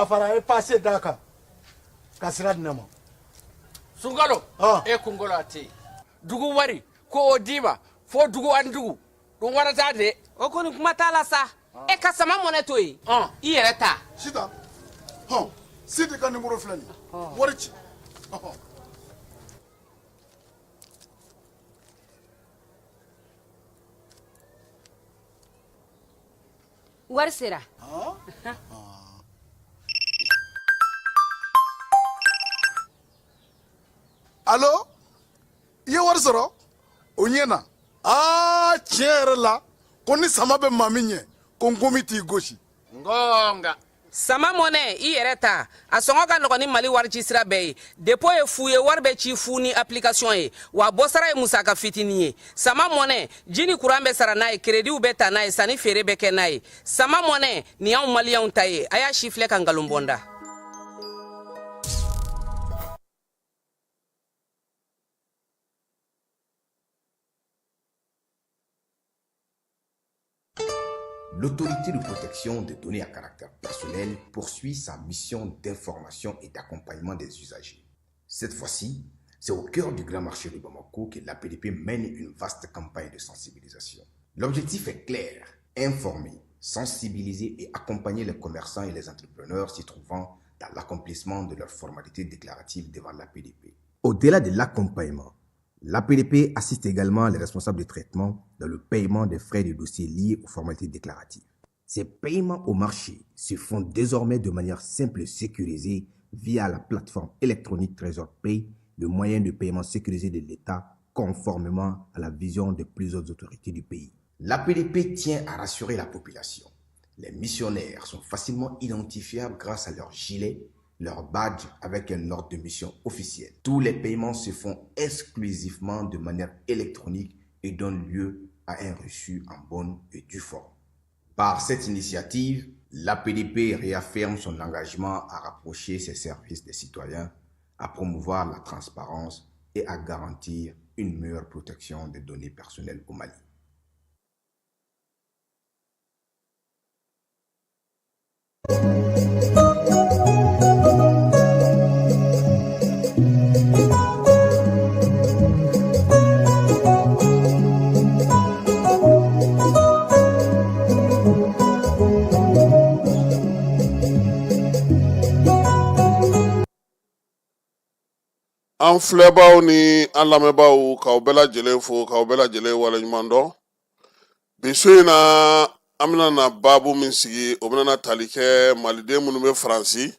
ka fara e passé daka kasira dinama Sungalo e kungolo ati dugu wari ko odima fo dugu andugu dum warata de o koni kuma tala sa e ka sama moneto yi I yere ta sita sidi ka numéro flani wari ci wari sera allo iye wari sɔrɔ o ɲɛna tiɲɛ yɛrɛ la ko ni sama bɛ maa min ɲɛ ko n komi t'i gosi ngonga sama mone I yere ta a sɔngɔ ka nɔgɔ ni Mali wari ci sira bɛɛ ye dépôt ye fu ye wari bɛ ci fu ni application ye wa bɔsara ye musaka fitini ye sama mone jini kuran bɛ sara n'a ye crédit bɛ ta n'a ye sanni feere bɛ kɛ n'a ye sama mone ni y'anw maliyɛnw ta ye a y'a si filɛ ka ngalon bɔnda L'autorité de protection des données à caractère personnel poursuit sa mission d'information et d'accompagnement des usagers. Cette fois-ci, c'est au cœur du grand marché de Bamako que l'APDP mène une vaste campagne de sensibilisation. L'objectif est clair, informer, sensibiliser et accompagner les commerçants et les entrepreneurs s'y trouvant dans l'accomplissement de leurs formalités déclaratives devant l'APDP. Au-delà de l'accompagnement, l'APDP assiste également les responsables de traitement dans le paiement des frais de dossier liés aux formalités déclaratives. Ces paiements au marché se font désormais de manière simple et sécurisée via la plateforme électronique Trésor Pay, le moyen de paiement sécurisé de l'État conformément à la vision de plusieurs autorités du pays. L'APDP tient à rassurer la population. Les missionnaires sont facilement identifiables grâce à leur gilet, leur badge avec un ordre de mission officiel. Tous les paiements se font exclusivement de manière électronique et donnent lieu à un reçu en bonne et due forme. Par cette initiative, l'APDP réaffirme son engagement à rapprocher ses services des citoyens, à promouvoir la transparence et à garantir une meilleure protection des données personnelles au Mali. An filɛbaw ni an lamɛnbaw k'aw bɛɛ lajɛlen fo k'aw bɛɛ lajɛlen waleɲuman dɔn bi so in na an bɛna na baabu min sigi o bɛna na tali kɛ maliden minnu bɛ faransi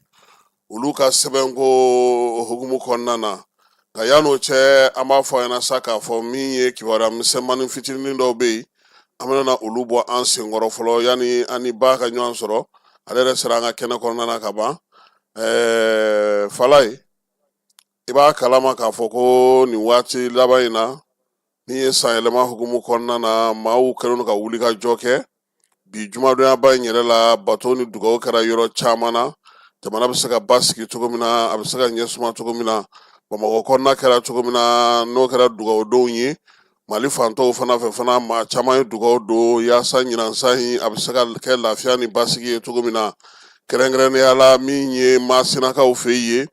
olu ka sɛbɛnko hukumu kɔnɔna na nka yan'o cɛ an b'a fɔ a ɲɛna sa k'a fɔ min ye kibaruya misɛnmanin fitinin dɔw bɛ yen an bɛna na olu bɔ an senkɔrɔ fɔlɔ yanni an ni ba ka ɲɔgɔn sɔrɔ ale yɛrɛ sera an ka kɛnɛ kɔnɔna na ka ban Falaye I b'a kalama k'a fɔ ko nin waati laban in na min ye sanyɛlɛma hukumu kɔnɔna na maaw kɛlen don ka wuli ka jɔ kɛ bi jumadonyaba in yɛrɛ la bato ni dugawu kɛra yɔrɔ caman na jamana bɛ se ka basigi cogo min na a bɛ se ka ɲɛsuma cogo min na Bamakɔ kɔnɔna kɛra cogo min na n'o kɛra dugawudenw ye Mali fantɔw fana fɛ fana maa caman ye dugawu don yaasa ɲinansan in a bɛ se ka kɛ lafiya ni basigi ye cogo min na kɛrɛnkɛrɛnnenya la min ye Masinakaw fɛ ye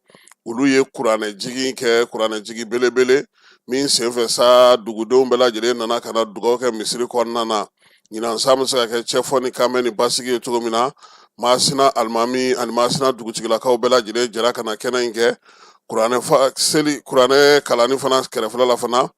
olu ye kuranɛjigi kɛ kuranɛjigi belebele min senfɛ sa dugudenw bɛɛ lajɛlen nana ka na dugawu kɛ misiri kɔnɔna na ɲinansan bɛ se ka kɛ cɛfɔ ni kanbɛn ni basigi ye cogo min na Masina alimami ani Masina dugutigilakaw bɛɛ lajɛlen jɛra ka na kɛnɛ in kɛ kuranɛ kalanni fana kɛrɛfɛla la fana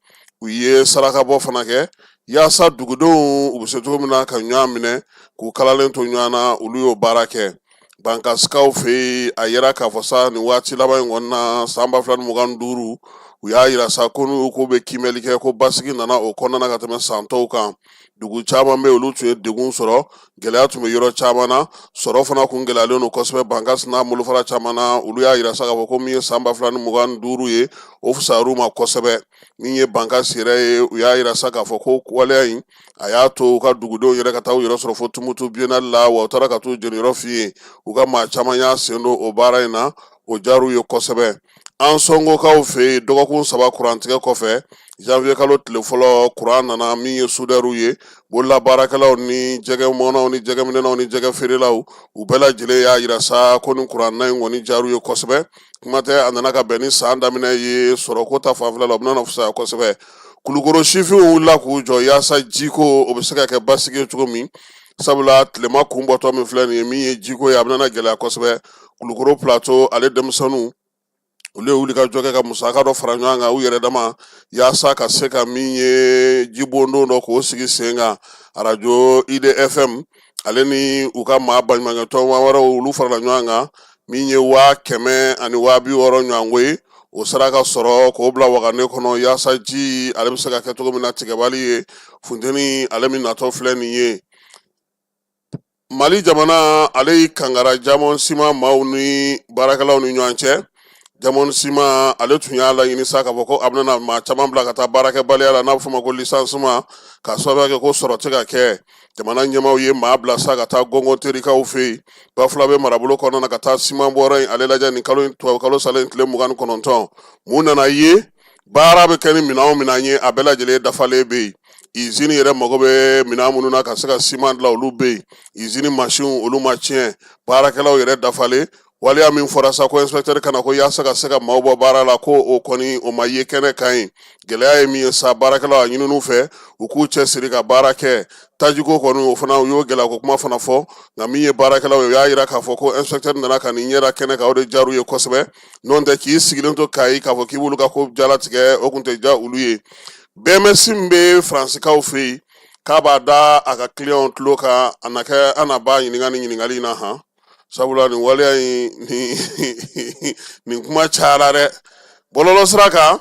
u ye sarakabɔ fana kɛ yaasa dugudenw u bɛ se cogo min na ka ɲɔgɔn minɛ k'u kalalen to ɲɔgɔn na olu y'o baara kɛ Bankasikaw fɛ a yɛrɛ k'a fɔ sa nin waati laban in kɔnɔna na san 2025 u y'a yira sa ko n'u ko bɛ kimɛli kɛ ko basigi nana o kɔnɔna ka tɛmɛ san tɔw kan dugu caman bɛ olu tun ye degun sɔrɔ gɛlɛya tun bɛ yɔrɔ caman na sɔrɔ fana kun gɛlɛyalen don kosɛbɛ Bankasi n'a bolofara caman na olu y'a yira sa k'a fɔ ko min ye san 2025 ye o fisayar'u ma kosɛbɛ min ye Bankasi yɛrɛ ye u y'a yira sa k'a fɔ ko waleya in a y'a to u ka dugudenw yɛrɛ ka taa u yɛrɛ sɔrɔ fo Tumutu Biennale la wa u taara ka t'u jeniyɔrɔ f'i ye u ka maa caman y'a sen don o baara in na o diyar'u ye kosɛbɛ an sɔngokaw fɛ dɔgɔkun 3 kurantigɛ kɔfɛ janvier kalo tile fɔlɔ kuran nana min ye soudɛrw ye bololabaarakɛlaw ni jɛgɛmɔnaw ni jɛgɛminɛnaw ni jɛgɛ feerelaw u bɛɛ lajɛlen y'a yira sa ko nin kuranna in kɔni jaru ye kosɛbɛ kuma tɛ a nana ka bɛn ni san daminɛ ye sɔrɔko ta fanfɛla la o bɛna fisaya kosɛbɛ kulukoro sifinw wulila k'u jɔ yaasa jiko o bɛ se ka kɛ basigi ye cogo min sabula tilema kun bɔtɔ min filɛ nin ye min ye jiko ye a bɛna gɛlɛya kosɛbɛ kulukoro plateau ale denmisɛnninw olu ye wuli ka jɔ kɛ ka musaka dɔ fara ɲɔgɔn kan u yɛrɛ dama yaasa ka se ka min ye jibondon dɔ k'o sigi sen kan arajo IDFM ale ni u ka maa baɲumankɛtɔn wɛrɛw olu farala ɲɔgɔn kan min ye 100 ani 60 ɲɔgɔnko ye o sera ka sɔrɔ k'o bila wagane kɔnɔ yaasa ji ale bɛ se ka kɛ cogo min na tigɛbali ye funteni ale min natɔ filɛ nin ye Mali jamana ale y'i kangara Jamon Sima maaw ni baarakɛlaw ni ɲɔgɔn cɛ Jamon Sima ale tun y'a laɲini sa k'a fɔ ko a bɛna maa caman bila ka taa baarakɛbaliya la n'a bɛ fɔ ma ko lisansement ka sababuya kɛ ko sɔrɔ tɛ ka kɛ jamana ɲɛmaaw ye maa bila sa ka taa gɔngɔn terikaw fɛ yen Bafula bɛ marabolo kɔnɔna na ka taa siman bɔra in ale lajɛ nin tubabu kalo salen tile 29 mun nana ye baara bɛ kɛ ni minɛn o minɛn ye a bɛɛ lajɛlen dafalen bɛ yen usine yɛrɛ mago bɛ minɛn minnu na ka se ka siman dilan olu bɛ yen usine machine olu ma tiɲɛ baarakɛlaw yɛrɛ dafalen waliya min fɔra sa ko inspecteur kana ko yaasa ka se ka maaw bɔ baara la ko o kɔni o ma ye kɛnɛ kan ye gɛlɛya ye min ye sa baarakɛlaw a ɲininu fɛ u k'u cɛ siri ka baara kɛ tajiko kɔni o fana u y'o gɛlɛya ko kuma fana fɔ nka min ye baarakɛlaw ye o y'a yira k'a fɔ ko inspecteur nana ka nin ɲɛda kɛnɛ kan o de jaru ye kosɛbɛ n'o tɛ k'i sigilen to Kayi k'a fɔ k'i b'olu ka ko jalatigɛ o tun tɛ ja olu ye BMS min bɛ faransikaw fɛ yen k'a b'a da a ka client tulo kan a na kɛ an na ba ɲininka ni ɲininkali in na han sabula nin waleya in nin kuma cayara dɛ bɔlɔlɔ sira kan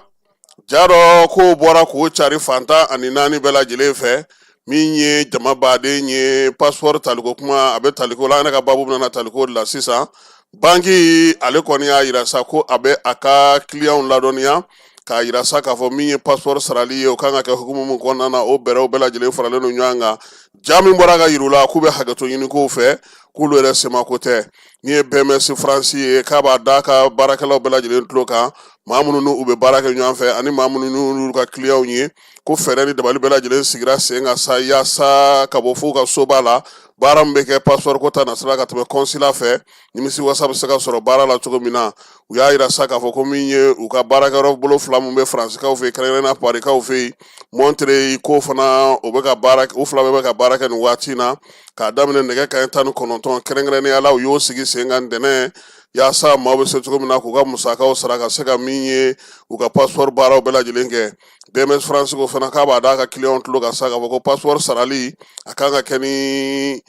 ja dɔ k'o bɔra k'o cari fantan ani 4 bɛɛ lajɛlen fɛ min ye jama baden ye passeport taliko kuma a bɛ taliko la an yɛrɛ ka babu bɛna taliko de la sisan banki ale kɔni y'a yira sa ko a bɛ a ka clientw ladɔnniya k'a yira sa k'a fɔ min ye passeport sarali ye o kan ka kɛ hukumu min kɔnɔna na o bɛrɛw bɛɛ lajɛlen faralen don ɲɔgɔn kan ja min bɔra ka yir'u la k'u bɛ hakɛto ɲini kow fɛ k'olu yɛrɛ semako tɛ min ye BMS France ye k'a b'a da ka baarakɛlaw bɛɛ lajɛlen tulo kan maa minnu n'u bɛ baara kɛ ɲɔgɔn fɛ ani maa minnu n'olu ka clientw ye ko fɛɛrɛ ni dabali bɛɛ lajɛlen sigira sen kan sa yaasa ka bɔ f'u ka soba la baara min bɛ kɛ passeport ko ta nasira ka tɛmɛ consulat fɛ nimisi wasa bɛ se ka sɔrɔ baara la cogo min na u y'a yira sa k'a fɔ ko min ye u ka baarakɛyɔrɔ bolo 2 min bɛ faransikaw fɛ yen kɛrɛnkɛrɛnnenya parikaw fɛ yen Monterey ko fana u bɛ ka baara u 2 bɛɛ bɛ ka baara kɛ nin waati in na k'a daminɛ nɛgɛ kanɲɛ 19 kɛrɛnkɛrɛnnenya la u y'o sigi sen kan ntɛnɛn yaasa maaw bɛ se cogo min na k'u ka musakaw sara ka se ka min ye u ka passeport baaraw bɛɛ lajɛlen kɛ BMS France ko fana k'a b'a d'a ka client tulo kan sa k'a fɔ ko passeport sarali a kan ka kɛ ni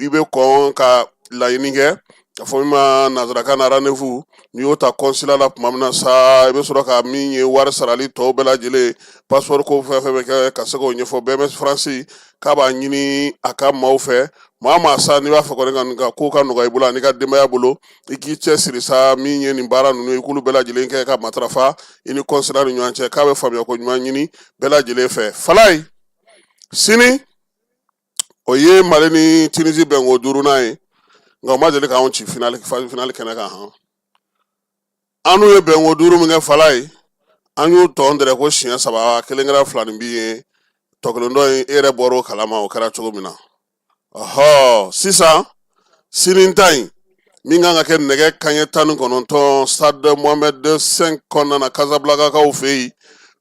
i bɛ kɔn ka laɲini kɛ k'a fɔ min ma nanzarakan na rendez-vous n'i y'o ta consulat la tuma min na sa i bɛ sɔrɔ ka min ye wari sarali tɔw bɛɛ lajɛlen passeport ko fɛn fɛn bɛ kɛ ka se k'o ɲɛfɔ BMS France k'a b'a ɲini a ka maaw fɛ maa sa n'i b'a fɛ kɔni ka ko ka nɔgɔya i bolo ani ka denbaya bolo i k'i cɛ siri sa min ye nin baara ninnu i k'olu bɛɛ lajɛlen kɛ ka matarafa i ni consulat ni ɲɔgɔn cɛ k'a bɛ faamuya ko ɲuman ɲini bɛɛ lajɛlen fɛ Falaye sini o ye Mali ni Tunisie bɛnko 5nan ye nka o ma deli k'anw ci finale kɛnɛ kan han an n'u ye bɛnko 5 min kɛ Falaye an y'u tɔn dɛrɛ ko siɲɛ 3 kelen kɛra 2 ni bin ye tɔ kelen dɔ in e yɛrɛ bɔra o kalama o kɛra cogo min na sisan sini ta in min kan ka kɛ nɛgɛ kanɲɛ 19 stade Mohamed V kɔnɔna na Casablancakaw fɛ yen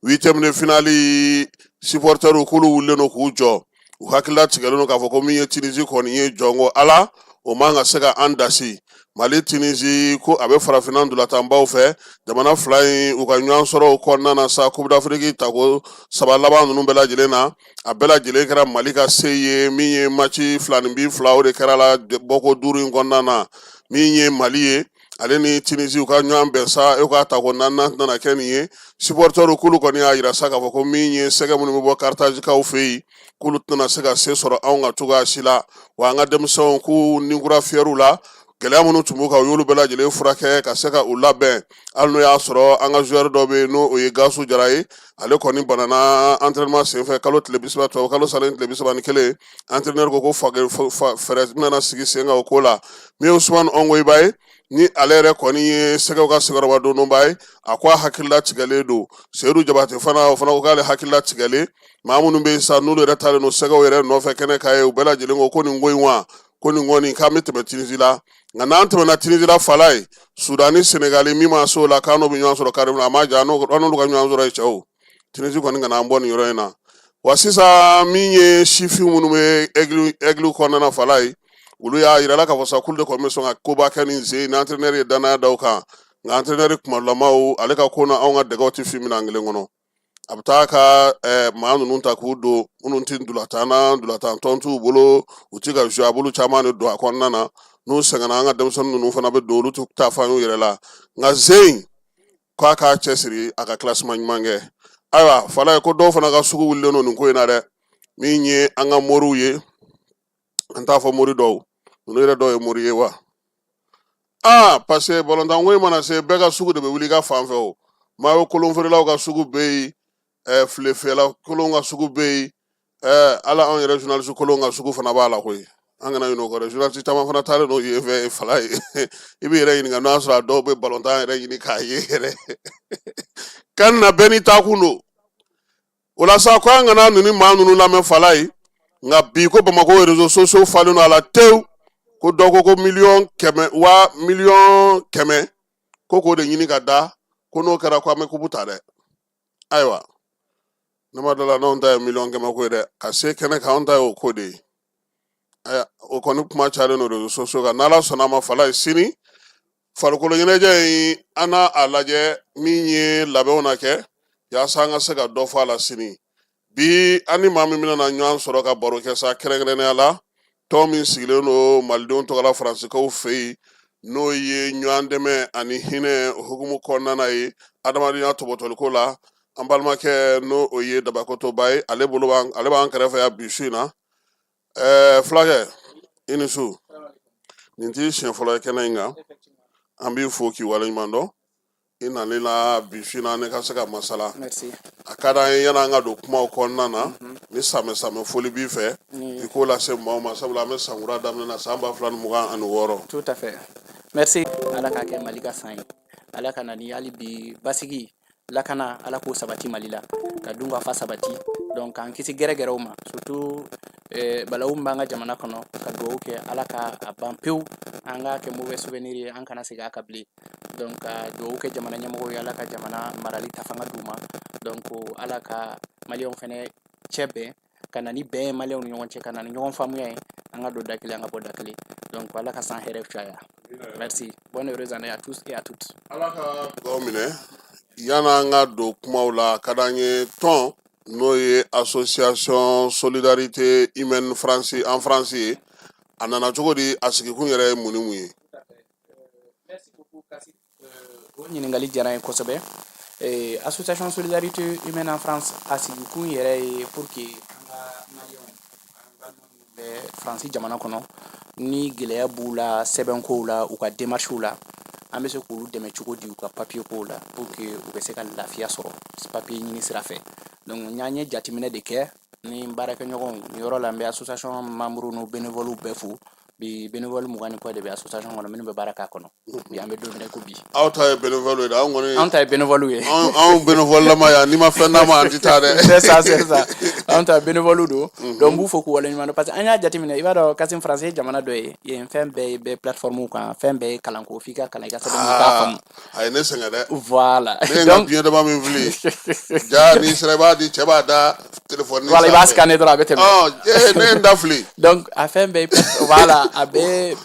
8e de finale supporters k'olu wulilen don k'u jɔ u hakilila tigɛlen don k'a fɔ ko min ye Tunisie kɔni ye jɔnko ala o man ka se ka an dasi Mali Tunisie ko a bɛ farafinna ndolantanbaw fɛ jamana 2 in u ka ɲɔgɔn sɔrɔ o kɔnɔna na sa Coupe d'Afrique tako 3 laban ninnu bɛɛ lajɛlen na a bɛɛ lajɛlen kɛra Mali ka se ye min ye match 2 ni bin 2 o de kɛra la bɔko 5 in kɔnɔna na min ye Mali ye ale ni Tunisie u ka ɲɔgɔn bɛn sa e ka tako 4nan nana kɛ nin ye supporters k'olu kɔni y'a yira sa k'a fɔ ko min ye sɛgɛ minnu bɛ bɔ Carthagekaw fɛ yen k'olu tɛna se ka se sɔrɔ anw ka cogoya si la wa an ka denmisɛnw k'u ninkura fiyɛr'u la gɛlɛya minnu tun b'u kan u y'olu bɛɛ lajɛlen furakɛ ka se ka u labɛn hali n'o y'a sɔrɔ an ka joueur dɔ bɛ yen n'o o ye Gasu Jara ye ale kɔni banana entraînement senfɛ kalo tile 30 tubabu kalo salen tile 31 entraîneur ko fɛɛrɛ nana sigi sen kan o ko la min ye Ousmane Ongoyiba ye ni ale yɛrɛ kɔni ye sɛgɛw ka sigiyɔrɔma dondonba ye a ko a hakilila tigɛlen don seyidu jabate fana o fana ko k'ale hakilila tigɛlen maa minnu bɛ yen sa n'olu yɛrɛ talen don sɛgɛw yɛrɛ nɔfɛ kɛnɛ kan ye u bɛɛ lajɛlen ko nin ko in wa ko nin kɔni k'an bɛ tɛmɛ Tunisie la nka n'an tɛmɛna Tunisie la fala ye Sudani Senegali min ma se o la k'an n'o bɛ ɲɔgɔn sɔrɔ kari min na a ma jan an n'olu ka ɲɔgɔn sɔrɔ ye cɛw Tunisie kɔni kana an bɔ nin yɔrɔ in na wa sisan min ye sifin minnu bɛ ɛgiliw kɔnɔna fala ye olu y'a yirala k'a fɔ sa k'olu de kɔni bɛ sɔn ka koba kɛ nin sen ni entraîneur ye danaya da o kan nka entraîneur kumalamaw ale ka ko na anw ka dɛgɛw tɛ fin minɛn kelen kɔnɔ a bɛ taa ka maa ninnu ta k'u don minnu tɛ ndolantan tɔn t'u bolo u tɛ ka jouer a bolo caman de don a kɔnɔna na n'u sɛgɛnna an ka denmisɛnnin ninnu fana bɛ don olu tɛ taa fan y'u yɛrɛ la nka zen k'a k'a cɛsiri a ka classement ɲuman kɛ ayiwa fala ye ko dɔw fana ka sugu wulilen don nin ko in na dɛ min ye an ka moriw ye an t'a fɔ mori dɔw ninnu yɛrɛ dɔw ye mori ye wa parce que balontan ko in mana se bɛɛ ka sugu de bɛ wuli i ka fan fɛ o mayo kolonfeerelaw ka sugu bɛ yen filefeela kolon ka sugu bɛ yen ala anw yɛrɛ journaliste kolon ka sugu fana b'a la koyi an kana ɲinɛ o kɔ dɛ journaliste caman fana taalen don yen fɛ fala ye i bɛ yɛrɛ ɲininka n'a sɔrɔ a dɔw bɛ balontan yɛrɛ ɲini k'a ye yɛrɛ kan na bɛɛ n'i taakun don o la sa ko an kana ninnu maa ninnu lamɛn fala ye nka bi ko Bamako réseaux sociaux falen don a la tewu ko dɔ ko miliyɔn kɛmɛ ko k'o de ɲini ka da ko n'o kɛra ko an bɛ kubu ta dɛ ayiwa ne ma dala n'anw ta ye miliyɔn kɛmɛ ko ye dɛ ka se kɛnɛ kan anw ta ye o ko de ye o kɔni kuma cayalen don réseaux sociaux kan n'ala sɔnna a ma fala ye sini farikolo ɲɛnajɛ in an n'a a lajɛ min ye labɛnw na kɛ yaasa an ka se ka dɔ fɔ a la sini bi an ni maa min bɛna na ɲɔgɔn sɔrɔ ka baro kɛ sa kɛrɛnkɛrɛnnenya la tɔn min sigilen don malidenw tɔgɔla faransikaw fɛ yen n'o ye ɲɔgɔn dɛmɛ ani hinɛ hukumu kɔnɔna ye adamadenya tɔbɔtɔliko la an balimakɛ n'o o ye Dabakotoba ye ale b'an kɛrɛfɛ yan bi su in na fulakɛ i ni su nin t'i siɲɛ fɔlɔ ye kɛnɛ in kan an b'i fo k'i waleɲuman dɔn i nali la bi su in na ne ka se ka masala a ka d'an ye yan'an ka don kumaw kɔnɔna na ni samɛ foli b'i fɛ i k'o lase maaw ma sabula an bɛ sankura daminɛ na san 2026. Tout à fait. Merci. Ala ka kɛ Mali ka san ye ala ka na ni hali bi basigi lakana ala k'o sabati Mali la ka dun ka fa sabati donc k'an kisi gɛrɛgɛrɛw ma surtout balawu min b'an ka jamana kɔnɔ ka dugawu kɛ ala ka a ban pewu an ka kɛ mauvais souvenir ye an kana segin a kan bilen donc ka dugawu kɛ jamana ɲɛmɔgɔw ye ala ka jamana marali ta fanga d'u ma donc ala ka maliyɛnw fɛnɛ cɛ bɛn ka na ni bɛn ye maliyɛnw ni ɲɔgɔn cɛ ka na ni ɲɔgɔn faamuya ye an ka don da kelen an ka bɔ da kelen donc ala ka san hɛrɛ caya merci bonne heureuse année à tous et à toutes ala ka dugawu minɛ yan'an ka don kumaw la ka d'an ye tɔn n'o ye association solidarité humaine en France ye a nana cogo di a sigikun yɛrɛ ye mun ni mun ye. Merci beaucoup Kassim. O ɲininkali diyara n ye kosɛbɛ. Association solidarité humaine en France a sigikun yɛrɛ ye pour que an ka maliyɛnw an balimaw bɛ Faransi jamana kɔnɔ ni gɛlɛya b'u la sɛbɛnkow la u ka démarches la an bɛ se k'olu dɛmɛ cogo di u ka papier kow la pour que u bɛ se ka lafiya sɔrɔ papier ɲini sira fɛ donc n ye jateminɛ de kɛ ni baarakɛɲɔgɔnw ni yɔrɔ la n bɛ association membre n'u bénévoles bɛɛ fo bi bénévole 20 ni kɔ de bɛ association kɔnɔ minnu bɛ baara k'a kɔnɔ bi an bɛ don minɛ ko bi aw ta ye bénévole ye dɛ anw kɔni anw ta ye bénévole ye anw bénévole lama yan n'i ma fɛn d'a ma an ti taa dɛ c'est ça anw ta bénévole don donc n b'u fo k'u waleɲuman dɔn parce que an y'a jateminɛ i b'a dɔn Kassim France ye jamana dɔ ye yen fɛn bɛɛ bɛ plateforme kan fɛn bɛɛ ye kalanko f'i ka kalan i ka sɛbɛn i k'a faamu a ye ne sɛgɛn dɛ voilà ne ye n ka biɲɛ dama min fili ja n'i sera i b'a di cɛ b'a da téléphone voilà i b'a scanner dɔrɔn a bɛ tɛmɛ ne ye n da fili donc a fɛn bɛɛ voilà a bɛ